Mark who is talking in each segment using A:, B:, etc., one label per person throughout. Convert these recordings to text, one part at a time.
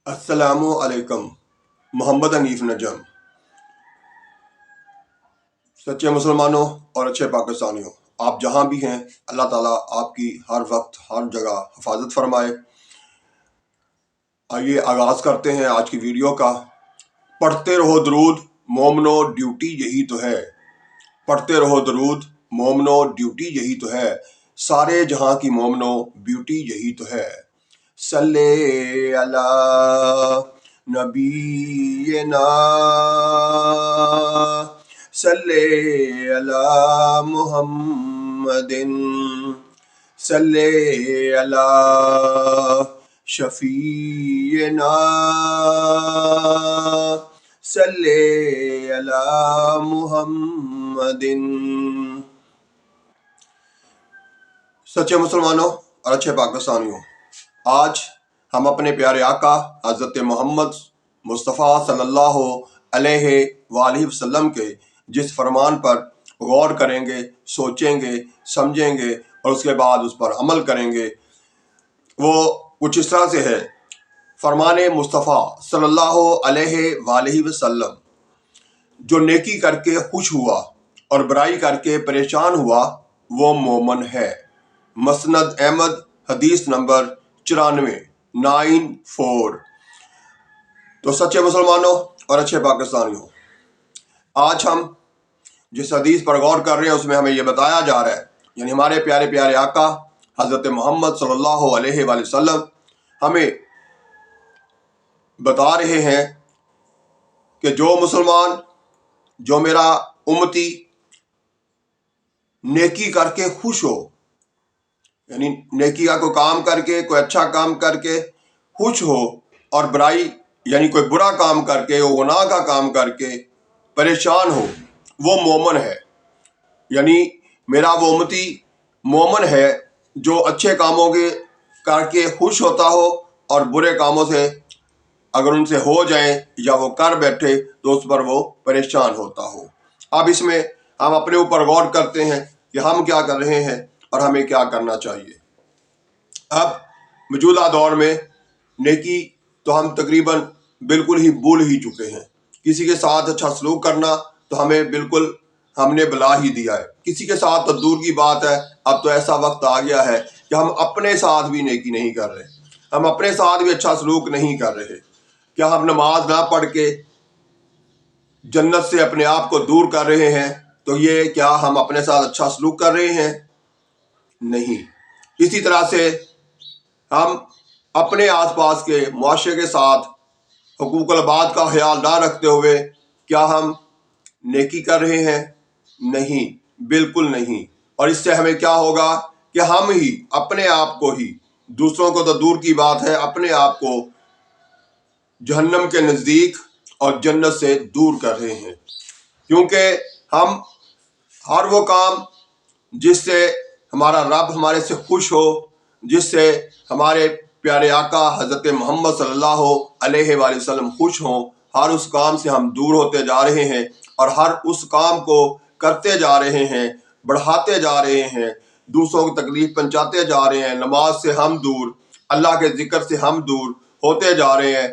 A: السلام علیکم۔ محمد حنیف نجم۔ سچے مسلمانوں اور اچھے پاکستانیوں، آپ جہاں بھی ہیں اللہ تعالیٰ آپ کی ہر وقت ہر جگہ حفاظت فرمائے۔ آئیے آغاز کرتے ہیں آج کی ویڈیو کا۔ پڑھتے رہو درود مومنو، ڈیوٹی یہی تو ہے۔ پڑھتے رہو درود مومنو، ڈیوٹی یہی تو ہے۔ سارے جہاں کی مومنو، بیوٹی یہی تو ہے۔ صلی اللہ نبینا، صلی اللہ محمد، صلی اللہ شفیعنا، صلی اللہ محمد۔ سچے مسلمانوں اور اچھے پاکستانیوں، آج ہم اپنے پیارے آقا حضرت محمد مصطفیٰ صلی اللہ علیہ وآلہ وسلم کے جس فرمان پر غور کریں گے، سوچیں گے، سمجھیں گے اور اس کے بعد اس پر عمل کریں گے، وہ کچھ اس طرح سے ہے۔ فرمان مصطفیٰ صلی اللہ علیہ وآلہ وسلم، جو نیکی کر کے خوش ہوا اور برائی کر کے پریشان ہوا وہ مومن ہے۔ مسند احمد، حدیث نمبر 94 تو سچے مسلمانوں اور اچھے پاکستانیوں، آج ہم جس حدیث پر غور کر رہے ہیں اس میں ہمیں یہ بتایا جا رہا ہے، یعنی ہمارے پیارے پیارے آقا حضرت محمد صلی اللہ علیہ وآلہ وسلم ہمیں بتا رہے ہیں کہ جو مسلمان، جو میرا امتی نیکی کر کے خوش ہو، یعنی نیکی کا کوئی کام کر کے، کوئی اچھا کام کر کے خوش ہو، اور برائی یعنی کوئی برا کام کر کے، وہ گناہ کا کام کر کے پریشان ہو، وہ مومن ہے۔ یعنی میرا وہ امتی مومن ہے جو اچھے کاموں کے کر کے خوش ہوتا ہو اور برے کاموں سے اگر ان سے ہو جائیں یا وہ کر بیٹھے تو اس پر وہ پریشان ہوتا ہو۔ اب اس میں ہم اپنے اوپر غور کرتے ہیں کہ ہم کیا کر رہے ہیں اور ہمیں کیا کرنا چاہیے۔ اب موجودہ دور میں نیکی تو ہم تقریباً بالکل ہی بھول ہی چکے ہیں۔ کسی کے ساتھ اچھا سلوک کرنا تو ہمیں بالکل ہم نے بلا ہی دیا ہے۔ کسی کے ساتھ تو دور کی بات ہے، اب تو ایسا وقت آ گیا ہے کہ ہم اپنے ساتھ بھی نیکی نہیں کر رہے، ہم اپنے ساتھ بھی اچھا سلوک نہیں کر رہے۔ کیا ہم نماز نہ پڑھ کے جنت سے اپنے آپ کو دور کر رہے ہیں؟ تو یہ کیا ہم اپنے ساتھ اچھا سلوک کر رہے ہیں؟ نہیں۔ اسی طرح سے ہم اپنے آس پاس کے معاشرے کے ساتھ حقوق العباد کا خیال نہ رکھتے ہوئے کیا ہم نیکی کر رہے ہیں؟ نہیں، بالکل نہیں۔ اور اس سے ہمیں کیا ہوگا کہ ہم ہی اپنے آپ کو ہی، دوسروں کو تو دور کی بات ہے، اپنے آپ کو جہنم کے نزدیک اور جنت سے دور کر رہے ہیں۔ کیونکہ ہم ہر وہ کام جس سے ہمارا رب ہمارے سے خوش ہو، جس سے ہمارے پیارے آقا حضرت محمد صلی اللہ علیہ وآلہ وسلم خوش ہوں، ہر اس کام سے ہم دور ہوتے جا رہے ہیں اور ہر اس کام کو کرتے جا رہے ہیں، بڑھاتے جا رہے ہیں، دوسروں کو تکلیف پہنچاتے جا رہے ہیں۔ نماز سے ہم دور، اللہ کے ذکر سے ہم دور ہوتے جا رہے ہیں،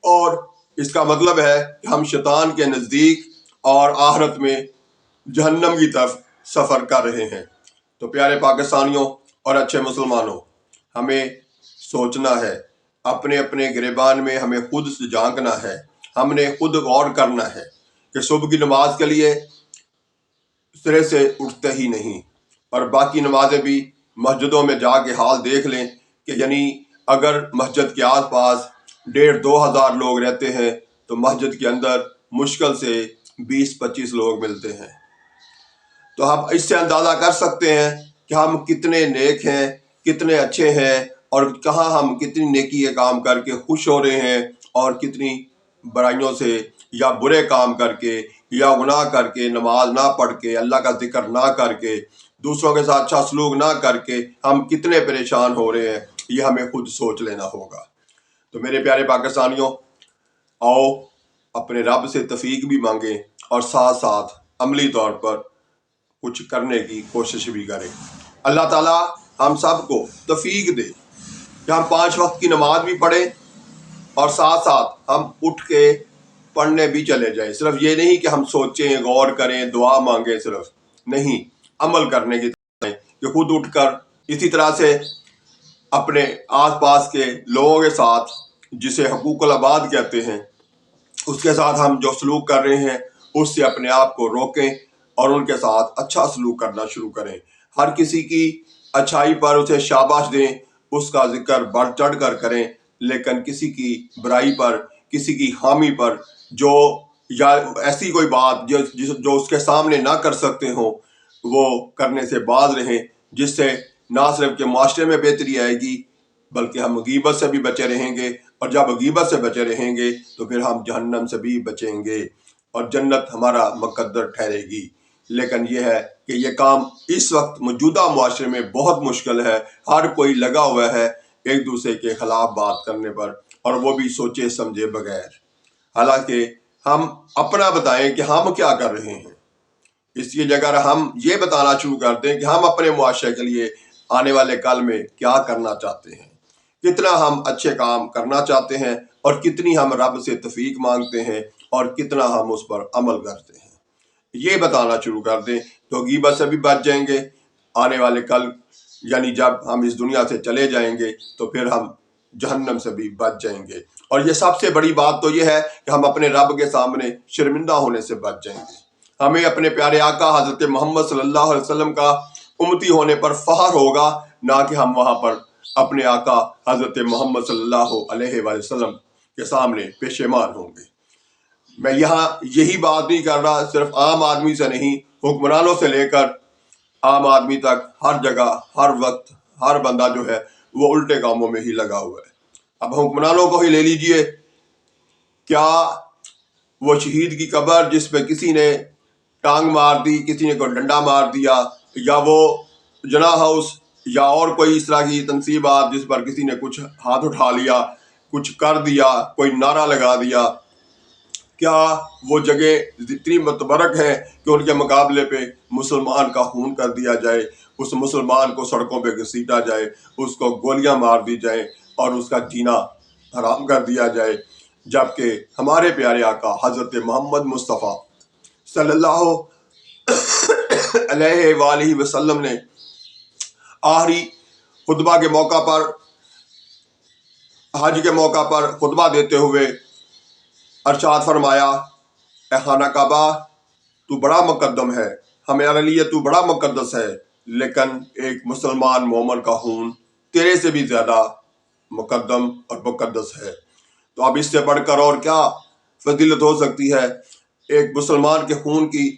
A: اور اس کا مطلب ہے کہ ہم شیطان کے نزدیک اور آخرت میں جہنم کی طرف سفر کر رہے ہیں۔ تو پیارے پاکستانیوں اور اچھے مسلمانوں، ہمیں سوچنا ہے، اپنے اپنے گریبان میں ہمیں خود سے جھانکنا ہے، ہم نے خود غور کرنا ہے کہ صبح کی نماز کے لیے سرے سے اٹھتے ہی نہیں، اور باقی نمازیں بھی مسجدوں میں جا کے حال دیکھ لیں کہ یعنی اگر مسجد کے آس پاس 1500 لوگ رہتے ہیں تو مسجد کے اندر مشکل سے 20-25 لوگ ملتے ہیں۔ تو ہم اس سے اندازہ کر سکتے ہیں کہ ہم کتنے نیک ہیں، کتنے اچھے ہیں، اور کہاں ہم کتنی نیکی کے کام کر کے خوش ہو رہے ہیں اور کتنی برائیوں سے یا برے کام کر کے یا گناہ کر کے، نماز نہ پڑھ کے، اللہ کا ذکر نہ کر کے، دوسروں کے ساتھ اچھا سلوک نہ کر کے ہم کتنے پریشان ہو رہے ہیں۔ یہ ہمیں خود سوچ لینا ہوگا۔ تو میرے پیارے پاکستانیوں، آؤ اپنے رب سے توفیق بھی مانگیں اور ساتھ ساتھ عملی طور پر کچھ کرنے کی کوشش بھی کریں۔ اللہ تعالیٰ ہم سب کو توفیق دے کہ ہم 5 وقت کی نماز بھی پڑھیں اور ساتھ ساتھ ہم اٹھ کے پڑھنے بھی چلے جائیں. صرف یہ نہیں کہ ہم سوچیں، غور کریں، دعا مانگیں، صرف نہیں، عمل کرنے کی طرح کہ خود اٹھ کر اسی طرح سے اپنے آس پاس کے لوگوں کے ساتھ، جسے حقوق العباد کہتے ہیں، اس کے ساتھ ہم جو سلوک کر رہے ہیں اس سے اپنے آپ کو روکیں اور ان کے ساتھ اچھا سلوک کرنا شروع کریں. ہر کسی کی اچھائی پر اسے شاباش دیں، اس کا ذکر بڑھ چڑھ کر کریں، لیکن کسی کی برائی پر، کسی کی خامی پر، جو یا ایسی کوئی بات جو اس کے سامنے نہ کر سکتے ہوں، وہ کرنے سے باز رہیں، جس سے نہ صرف کہ معاشرے میں بہتری آئے گی بلکہ ہم غیبت سے بھی بچے رہیں گے، اور جب غیبت سے بچے رہیں گے تو پھر ہم جہنم سے بھی بچیں گے اور جنت ہمارا مقدر ٹھہرے گی. لیکن یہ ہے کہ یہ کام اس وقت موجودہ معاشرے میں بہت مشکل ہے. ہر کوئی لگا ہوا ہے ایک دوسرے کے خلاف بات کرنے پر، اور وہ بھی سوچے سمجھے بغیر. حالانکہ ہم اپنا بتائیں کہ ہم کیا کر رہے ہیں. اس کی جگہ ہم یہ بتانا شروع کر دیں کہ ہم اپنے معاشرے کے لیے آنے والے کل میں کیا کرنا چاہتے ہیں، کتنا ہم اچھے کام کرنا چاہتے ہیں، اور کتنی ہم رب سے توفیق مانگتے ہیں، اور کتنا ہم اس پر عمل کرتے ہیں. یہ بتانا شروع کر دیں تو غیبت سے بھی بچ جائیں گے. آنے والے کل یعنی جب ہم اس دنیا سے چلے جائیں گے تو پھر ہم جہنم سے بھی بچ جائیں گے. اور یہ سب سے بڑی بات تو یہ ہے کہ ہم اپنے رب کے سامنے شرمندہ ہونے سے بچ جائیں گے. ہمیں اپنے پیارے آقا حضرت محمد صلی اللہ علیہ وسلم کا امتی ہونے پر فخر ہوگا، نہ کہ ہم وہاں پر اپنے آقا حضرت محمد صلی اللہ علیہ وآلہ وسلم کے سامنے پیشیمان ہوں گے. میں یہاں یہی بات نہیں کر رہا، صرف عام آدمی سے نہیں، حکمرانوں سے لے کر عام آدمی تک، ہر جگہ، ہر وقت، ہر بندہ جو ہے وہ الٹے کاموں میں ہی لگا ہوا ہے. اب حکمرانوں کو ہی لے لیجئے، کیا وہ شہید کی قبر جس پہ کسی نے ٹانگ مار دی، کسی نے کوئی ڈنڈا مار دیا، یا وہ جناح ہاؤس یا اور کوئی اس طرح کی تنصیبات جس پر کسی نے کچھ ہاتھ اٹھا لیا، کچھ کر دیا، کوئی نعرہ لگا دیا، کیا وہ جگہ اتنی متبرک ہے کہ ان کے مقابلے پہ مسلمان کا خون کر دیا جائے، اس مسلمان کو سڑکوں پہ گھسیٹا جائے، اس کو گولیاں مار دی جائیں اور اس کا جینا حرام کر دیا جائے، جبکہ ہمارے پیارے آقا حضرت محمد مصطفیٰ صلی اللہ علیہ وآلہ وسلم نے آخری خطبہ کے موقع پر، حج کے موقع پر خطبہ دیتے ہوئے ارشاد فرمایا، اے خانہ کعبہ تو بڑا مقدم ہے، ہمارے لیے تو بڑا مقدس ہے، لیکن ایک مسلمان مومن کا خون تیرے سے بھی زیادہ مقدم اور مقدس ہے. تو اب اس سے بڑھ کر اور کیا فضیلت ہو سکتی ہے ایک مسلمان کے خون کی،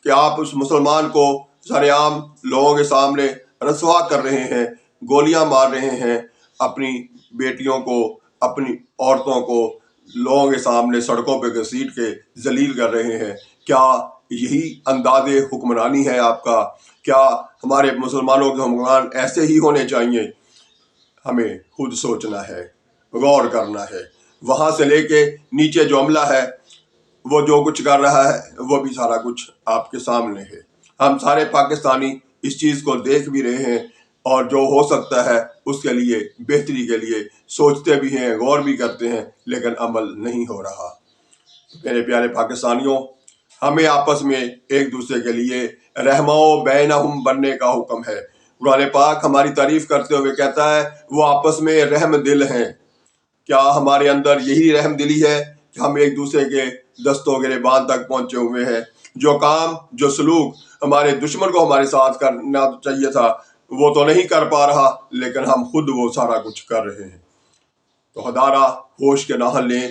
A: کہ آپ اس مسلمان کو سارے عام لوگوں کے سامنے رسوا کر رہے ہیں، گولیاں مار رہے ہیں، اپنی بیٹیوں کو، اپنی عورتوں کو لوگوں کے سامنے سڑکوں پہ گھسیٹ کے ذلیل کر رہے ہیں. کیا یہی انداز حکمرانی ہے آپ کا؟ کیا ہمارے مسلمانوں کے حکمران ایسے ہی ہونے چاہیے؟ ہمیں خود سوچنا ہے، غور کرنا ہے. وہاں سے لے کے نیچے جو عملہ ہے، وہ جو کچھ کر رہا ہے، وہ بھی سارا کچھ آپ کے سامنے ہے. ہم سارے پاکستانی اس چیز کو دیکھ بھی رہے ہیں، اور جو ہو سکتا ہے اس کے لیے، بہتری کے لیے سوچتے بھی ہیں، غور بھی کرتے ہیں، لیکن عمل نہیں ہو رہا. میرے پیارے پاکستانیوں، ہمیں آپس میں ایک دوسرے کے لیے رحماء بینہم بننے کا حکم ہے. قرآن پاک ہماری تعریف کرتے ہوئے کہتا ہے وہ آپس میں رحم دل ہیں. کیا ہمارے اندر یہی رحم دلی ہے کہ ہم ایک دوسرے کے دستوں گریبان تک پہنچے ہوئے ہیں؟ جو کام، جو سلوک ہمارے دشمن کو ہمارے ساتھ کرنا چاہیے تھا وہ تو نہیں کر پا رہا، لیکن ہم خود وہ سارا کچھ کر رہے ہیں. تو خدارہ ہوش کے ناخن لیں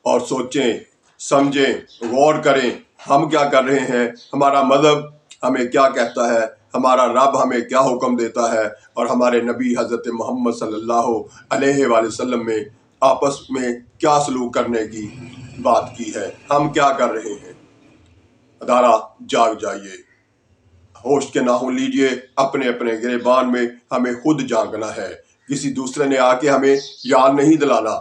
A: اور سوچیں، سمجھیں، غور کریں ہم کیا کر رہے ہیں، ہمارا مذہب ہمیں کیا کہتا ہے، ہمارا رب ہمیں کیا حکم دیتا ہے، اور ہمارے نبی حضرت محمد صلی اللہ علیہ وآلہ وسلم میں آپس میں کیا سلوک کرنے کی بات کی ہے، ہم کیا کر رہے ہیں. ادارہ جاگ جائیے، ہوش کے ناخن لیجئے، اپنے اپنے گریبان میں ہمیں خود جانگنا ہے. کسی دوسرے نے آ کے ہمیں یاد نہیں دلانا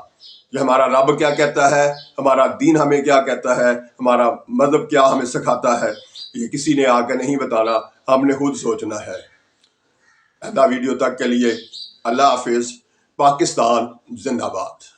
A: کہ ہمارا رب کیا کہتا ہے، ہمارا دین ہمیں کیا کہتا ہے، ہمارا مذہب کیا ہمیں سکھاتا ہے. یہ کسی نے آ کے نہیں بتانا، ہم نے خود سوچنا ہے. اگلا ویڈیو تک کے لیے اللہ حافظ. پاکستان زندہ باد.